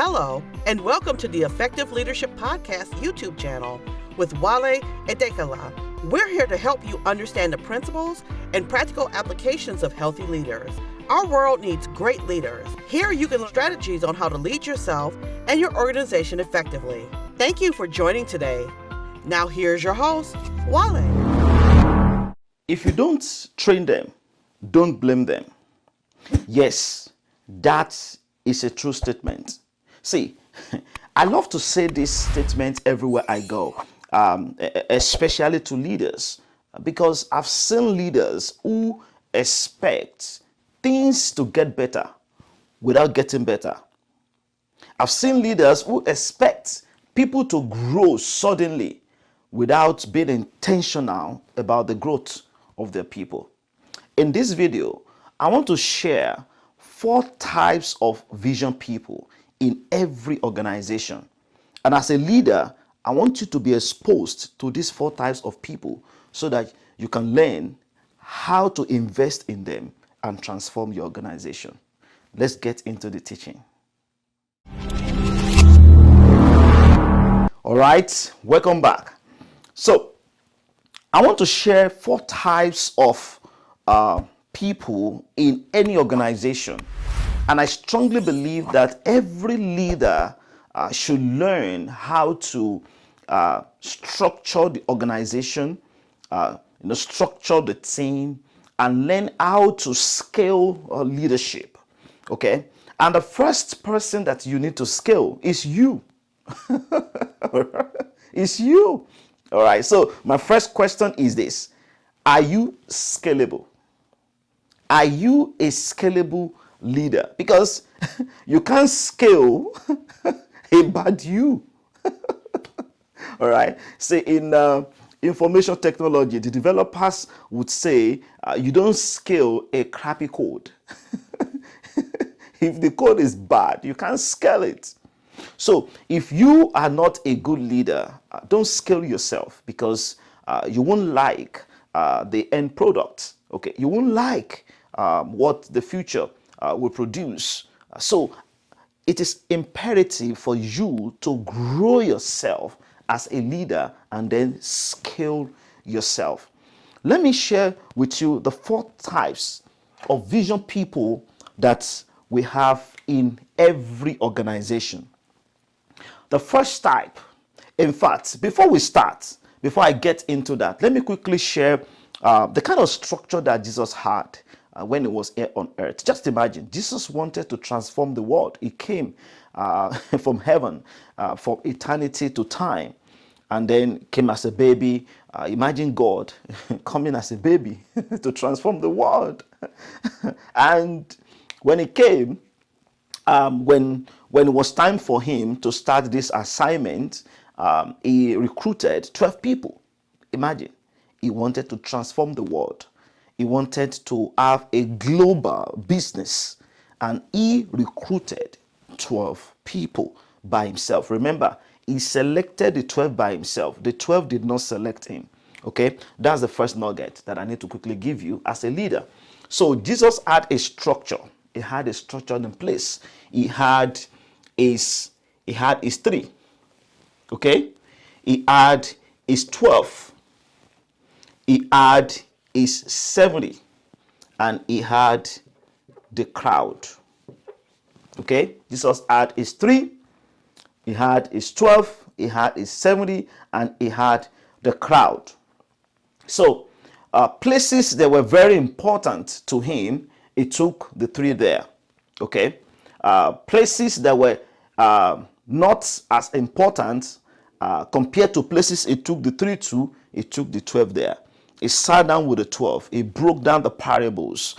Hello, and welcome to the Effective Leadership Podcast YouTube channel with Wale Edekala. We're here to help you understand the principles and practical applications of healthy leaders. Our world needs great leaders. Here you can learn strategies on how to lead yourself and your organization effectively. Thank you for joining today. Now here's your host, Wale. If you don't train them, don't blame them. Yes, that is a true statement. See, I love to say this statement everywhere I go, especially to leaders, because I've seen leaders who expect things to get better without getting better. I've seen leaders who expect people to grow suddenly without being intentional about the growth of their people. In this video, I want to share 4 types of vision people in every organization. And as a leader, I want you to be exposed to these 4 types of people so that you can learn how to invest in them and transform your organization. Let's get into the teaching. All right, welcome back. So, I want to share 4 types of people in any organization. And I strongly believe that every leader should learn how to structure the organization, structure the team, and learn how to scale leadership. Okay? And the first person that you need to scale is you. It's you. All right. So my first question is this: are you scalable? Are you a scalable leader? Because you can't scale a bad you. All right. Say in information technology, the developers would say you don't scale a crappy code. If the code is bad, you can't scale it. So if you are not a good leader, don't scale yourself, because you won't like the end product. Okay, you won't like what the future will produce. So it is imperative for you to grow yourself as a leader and then scale yourself. Let me share with you the 4 types of vision people that we have in every organization. The first type, in fact, before I get into that, let me quickly share the kind of structure that Jesus had when he was here on earth. Just imagine, Jesus wanted to transform the world. He came from heaven, from eternity to time, and then came as a baby. Imagine God coming as a baby to transform the world. And when he came, when it was time for him to start this assignment, he recruited 12 people. Imagine, he wanted to transform the world. He wanted to have a global business, and he recruited 12 people by himself. Remember, he selected the 12 by himself. The 12 did not select him. Okay, that's the first nugget that I need to quickly give you as a leader. So Jesus had a structure. He had a structure in place. He had his 3. Okay, he had his 12. He had his 70, and he had the crowd. Okay, Jesus had his 3, he had his 12, he had his 70, and he had the crowd. So places that were very important to him, he took the 3 there. Okay, places that were not as important compared to places he took the 3 to, he took the 12 there. He sat down with the 12. He broke down the parables.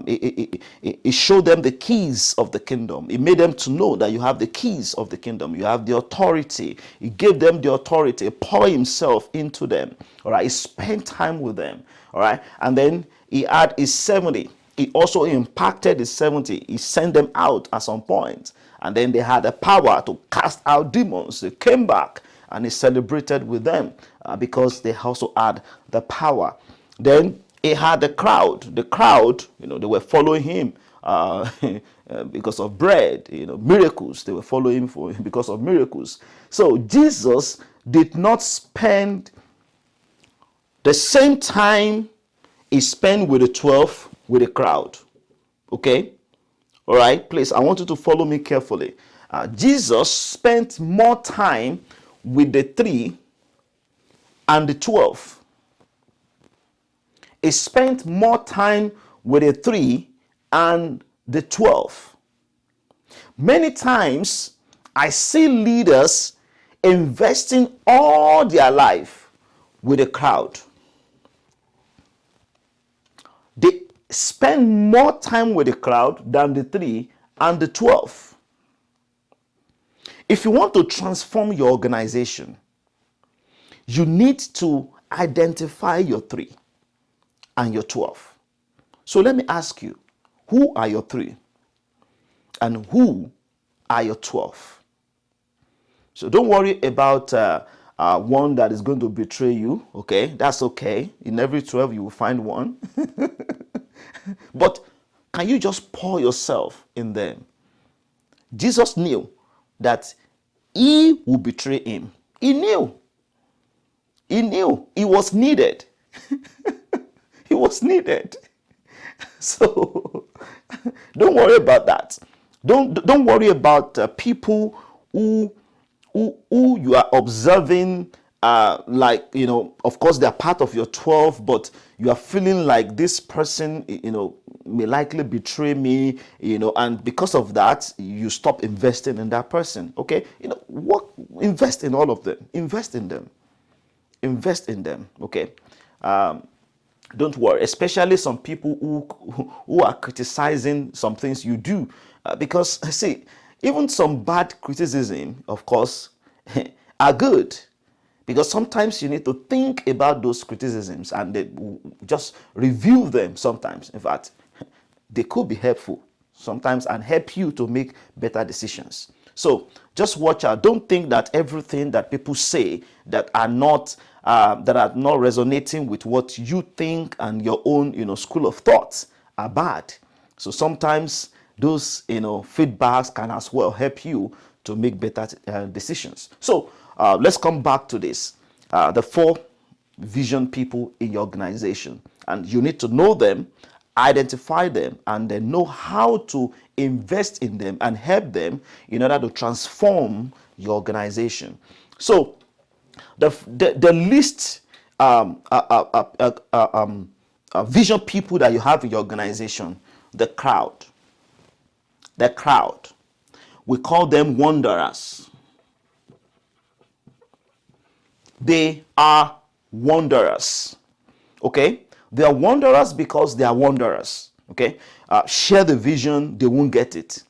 He showed them the keys of the kingdom. He made them to know that you have the keys of the kingdom. You have the authority. He gave them the authority. He poured himself into them. All right. He spent time with them. All right. And then he had his 70. He also impacted his 70. He sent them out at some point. And then they had the power to cast out demons. They came back and he celebrated with them because they also had the power. Then he had the crowd. The crowd, they were following him because of bread, miracles. They were following for because of miracles. So Jesus did not spend the same time he spent with the 12 with the crowd. Okay? All right, please, I want you to follow me carefully. Jesus spent more time with the 3 and the 12. He spent more time with the 3 and the 12. Many times, I see leaders investing all their life with the crowd. They spend more time with the crowd than the 3 and the 12. If you want to transform your organization, you need to identify your 3 and your 12. So let me ask you, who are your 3 and who are your 12? So don't worry about one that is going to betray you. Okay, that's okay. In every 12 you will find one. But can you just pour yourself in them? Jesus knew that he would betray him. He knew. He knew he was needed. He was needed. So don't worry about that. Don't worry about people who you are observing, of course they're part of your 12, but you are feeling like this person, may likely betray me, and because of that, you stop investing in that person. Okay, invest in all of them. Invest in them. Invest in them. Okay. Don't worry, especially some people who are criticizing some things you do, because see, even some bad criticism, of course, are good, because sometimes you need to think about those criticisms and just review them. Sometimes, in fact, they could be helpful sometimes and help you to make better decisions. So just watch out. Don't think that everything that people say that are not resonating with what you think and your own school of thoughts are bad. So sometimes those feedbacks can as well help you to make better decisions. So let's come back to this. The 4 vision people in your organization, and you need to know them, identify them, and then know how to invest in them and help them in order to transform your organization. So the least vision people that you have in your organization, the crowd. We call them wanderers. They are wanderers. Okay? They are wanderers because they are wanderers. Okay? Share the vision, they won't get it.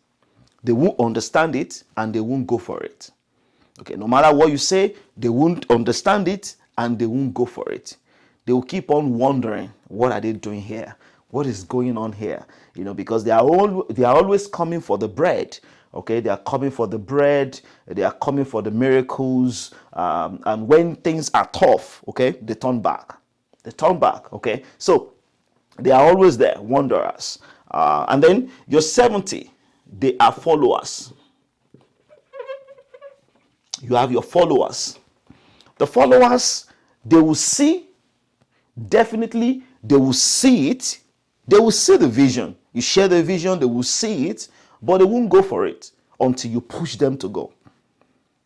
They won't understand it, and they won't go for it. Okay? No matter what you say, they won't understand it, and they won't go for it. They will keep on wondering, what are they doing here? What is going on here? Because they are always coming for the bread. Okay, they are coming for the bread. They are coming for the miracles. And when things are tough, okay, they turn back. Okay, so they are always there, wanderers. And then your 70, they are followers. You have your followers. The followers, they will see, definitely, they will see it. They will see the vision. You share the vision, they will see it, but they won't go for it until you push them to go.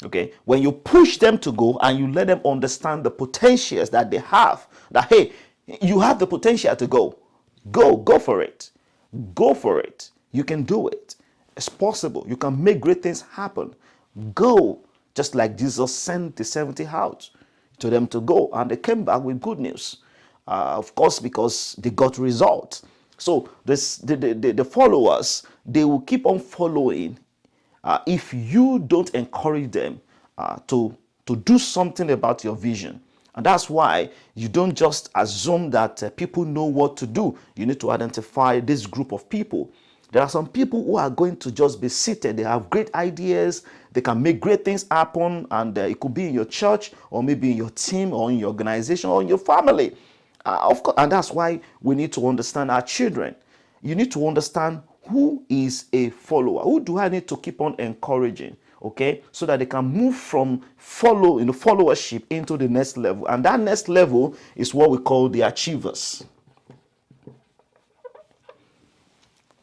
Okay? When you push them to go and you let them understand the potentials that they have, that, hey, you have the potential to go. Go for it. Go for it. You can do it. It's possible. You can make great things happen. Go. Just like Jesus sent the 70 out to them to go, and they came back with good news. Of course, because they got results. So the followers, they will keep on following if you don't encourage them to do something about your vision. And that's why you don't just assume that people know what to do. You need to identify this group of people. There are some people who are going to just be seated. They have great ideas. They can make great things happen. And it could be in your church, or maybe in your team, or in your organization, or in your family. Of course, and that's why we need to understand our children. You need to understand who is a follower? Who do I need to keep on encouraging? Okay, so that they can move from followership into the next level. And that next level is what we call the achievers.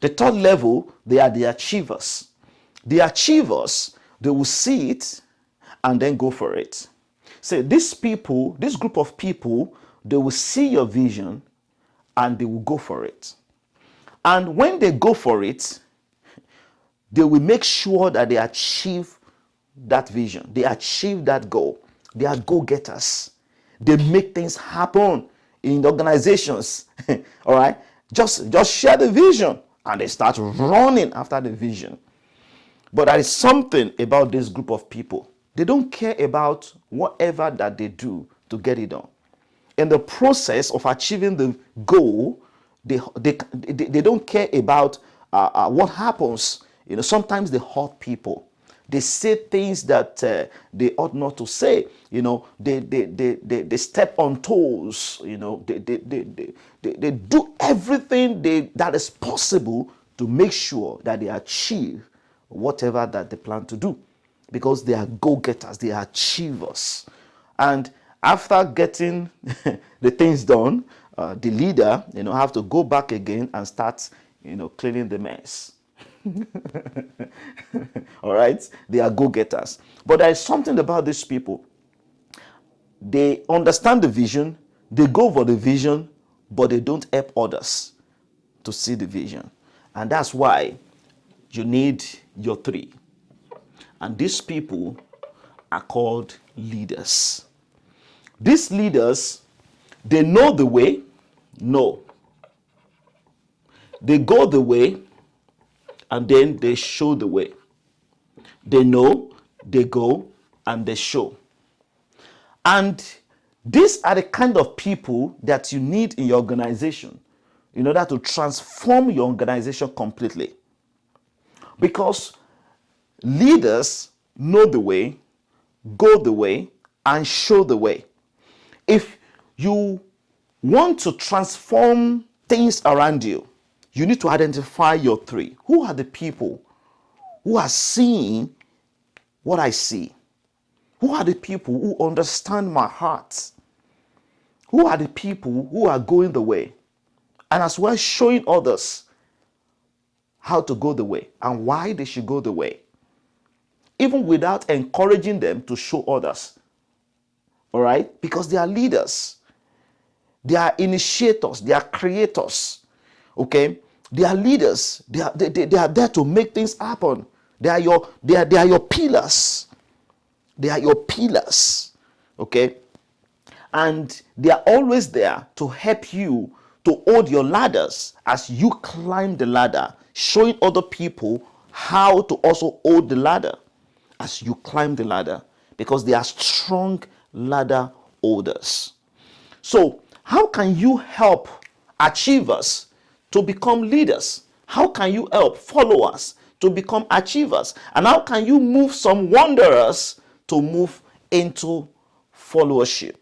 The third level, they are the achievers. The achievers, they will see it and then go for it. So these people, this group of people, they will see your vision and they will go for it. And when they go for it, they will make sure that they achieve that vision. They achieve that goal. They are go-getters. They make things happen in organizations. All right? Just share the vision and they start running after the vision. But there is something about this group of people. They don't care about whatever that they do to get it done. In the process of achieving the goal, they don't care about what happens. Sometimes they hurt people. They say things that they ought not to say. They step on toes. They do everything that is possible to make sure that they achieve whatever that they plan to do, because they are go-getters, they are achievers. And after getting the things done, the leader, have to go back again and start, cleaning the mess. All right, they are go-getters. But there is something about these people. They understand the vision, they go for the vision, but they don't help others to see the vision. And that's why you need your three. And these people are called leaders. These leaders, they know the way. No. They go the way, and then they show the way. They know, they go, and they show. And these are the kind of people that you need in your organization in order to transform your organization completely. Because leaders know the way, go the way, and show the way. If you want to transform things around you, you need to identify your three. Who are the people who are seeing what I see? Who are the people who understand my heart? Who are the people who are going the way? And as well showing others how to go the way and why they should go the way, even without encouraging them to show others. All right? Because they are leaders. They are initiators. They are creators. Okay? They are leaders. They are there to make things happen. They are your pillars. They are your pillars. Okay? And they are always there to help you to hold your ladders as you climb the ladder, showing other people how to also hold the ladder as you climb the ladder, because they are strong ladder holders. So how can you help achievers to become leaders? How can you help followers to become achievers? And how can you move some wanderers to move into followership?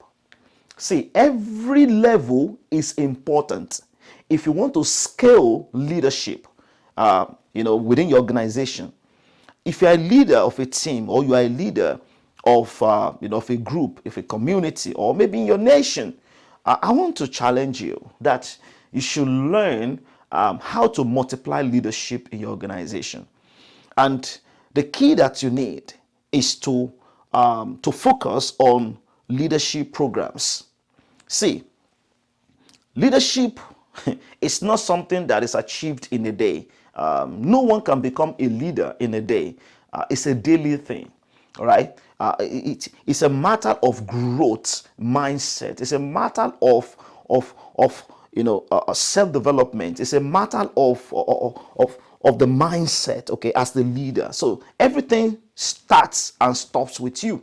See, every level is important. If you want to scale leadership, within your organization, if you are a leader of a team, or you are a leader of a group, of a community, or maybe in your nation, I want to challenge you that you should learn how to multiply leadership in your organization. And the key that you need is to focus on leadership programs. See, leadership is not something that is achieved in a day. No one can become a leader in a day. It's a daily thing. All right. It's a matter of growth mindset. It's a matter of self-development. It's a matter of the mindset. Okay, as the leader. So everything starts and stops with you,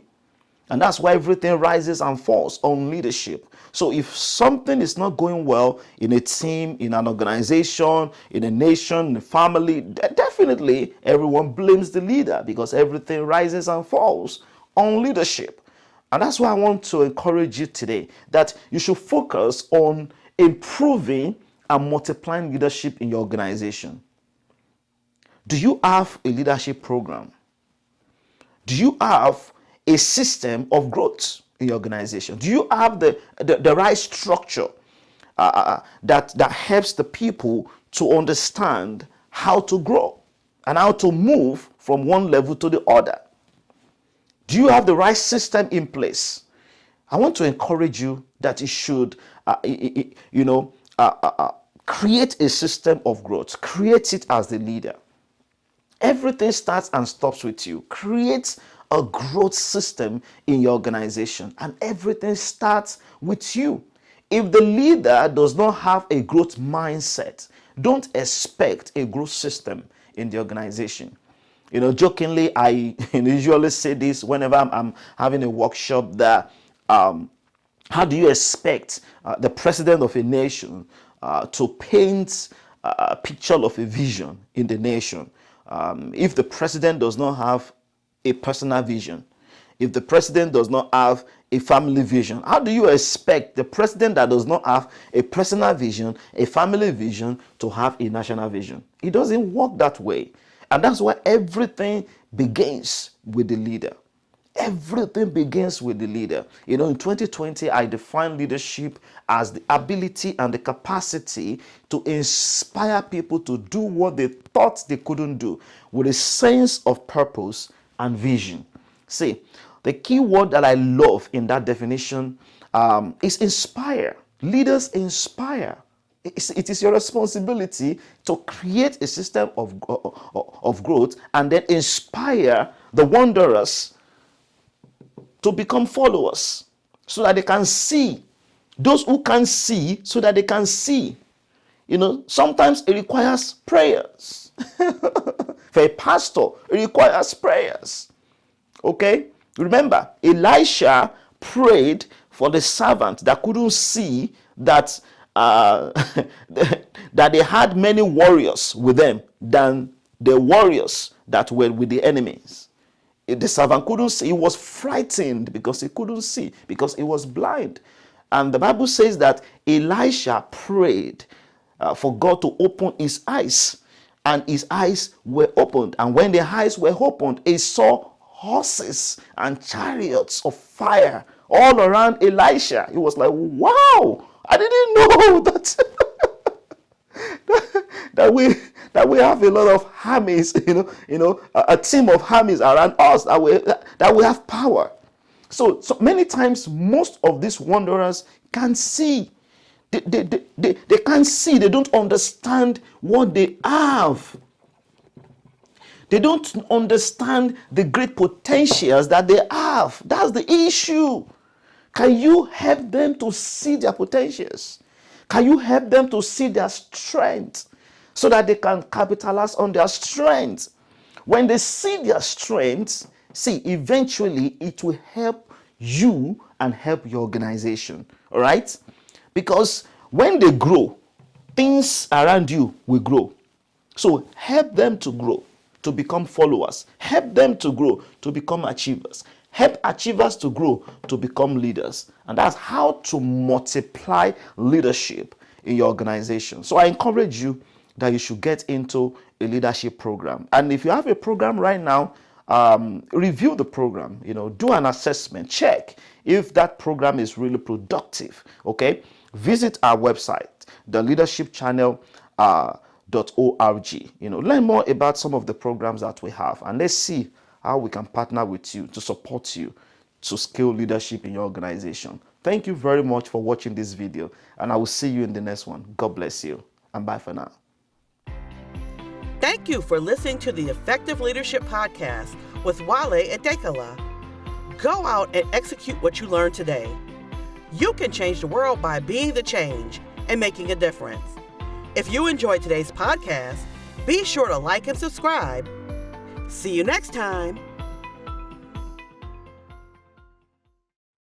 and that's why everything rises and falls on leadership. So if something is not going well in a team, in an organization, in a nation, in a family, definitely everyone blames the leader, because everything rises and falls on leadership. And that's why I want to encourage you today that you should focus on improving and multiplying leadership in your organization. Do you have a leadership program? Do you have a system of growth in your organization? Do you have the right structure that helps the people to understand how to grow and how to move from one level to the other? Do you have the right system in place? I want to encourage you that you should, create a system of growth. Create it as the leader. Everything starts and stops with you. Create a growth system in your organization, and everything starts with you. If the leader does not have a growth mindset, don't expect a growth system in the organization. Jokingly, I usually say this whenever I'm having a workshop that how do you expect the president of a nation to paint a picture of a vision in the nation if the president does not have a personal vision, if the president does not have a family vision? How do you expect the president that does not have a personal vision, a family vision, to have a national vision? It doesn't work that way. And that's why everything begins with the leader. Everything begins with the leader. In 2020, I define leadership as the ability and the capacity to inspire people to do what they thought they couldn't do with a sense of purpose and vision. See, the key word that I love in that definition is inspire. Leaders inspire. It is your responsibility to create a system of growth and then inspire the wanderers to become followers so that they can see. Those who can see so that they can see. Sometimes it requires prayers. For a pastor, it requires prayers. Okay? Remember, Elisha prayed for the servant that couldn't see that that they had many warriors with them than the warriors that were with the enemies. If the servant couldn't see, he was frightened because he couldn't see, because he was blind. And the Bible says that Elisha prayed for God to open his eyes, and his eyes were opened. And when the eyes were opened, he saw horses and chariots of fire all around Elisha. He was like, wow, I didn't know that we have a lot of armies, a team of armies around us that we have power. So many times, most of these wanderers can't see. They can't see. They don't understand what they have. They don't understand the great potentials that they have. That's the issue. Can you help them to see their potentials? Can you help them to see their strength so that they can capitalize on their strength? When they see their strength, eventually it will help you and help your organization. All right? Because when they grow, things around you will grow. So help them to grow, to become followers. Help them to grow, to become achievers. Help achievers to grow, to become leaders. And that's how to multiply leadership in your organization. So I encourage you that you should get into a leadership program. And if you have a program right now, review the program, do an assessment, check if that program is really productive. Okay, visit our website, theleadershipchannel.org. Learn more about some of the programs that we have, and let's see how we can partner with you to support you to scale leadership in your organization. Thank you very much for watching this video, and I will see you in the next one. God bless you, and bye for now. Thank you for listening to the Effective Leadership Podcast with Wale Adekala. Go out and execute what you learned today. You can change the world by being the change and making a difference. If you enjoyed today's podcast, be sure to like and subscribe. See you next time.